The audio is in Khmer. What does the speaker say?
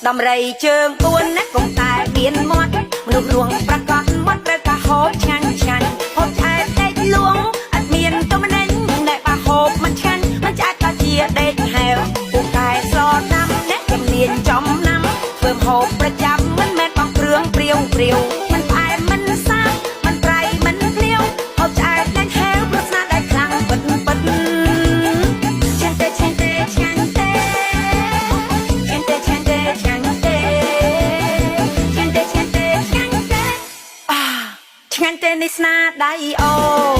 ដំរីជើង4ណាកុំតែមានមាត់មនុស្សលួងប្រកាសមាត់ត្រូវតែហូបឆ្ងាញ់ឆ្ងាញ់ហូបឆ្អែតដេកលួងអត់មានទៅម្នេញអ្នកបាហូបមិនឆ្ងាញ់មិនឆ្អែតក៏ជាដេកហែវពូកែសណាំអ្នកជំនាញចំណាំធ្វើហូបប្រចាំមិនមែនបងគ្រឿងព្រាវមិនផ្អែមមិនសាបមិនប្រៃមិនភ្លាវហូបឆ្អែតដេកហែវព្រោះស្នាដៃខ្លាំងពិតឆ្ងាញ់ទេឆ្ងាញ់ទេឆ្ងាញ់ទេឆ្ងាញ់ទេឆ្ងាញ់ទេឆ្ងាញ់ទេឆ្ងាញ់ទេឆ្ងាញ់ទេឆ្ងាញ់ទេឆ្ងាញ់ទេនេះស្នាដៃអូ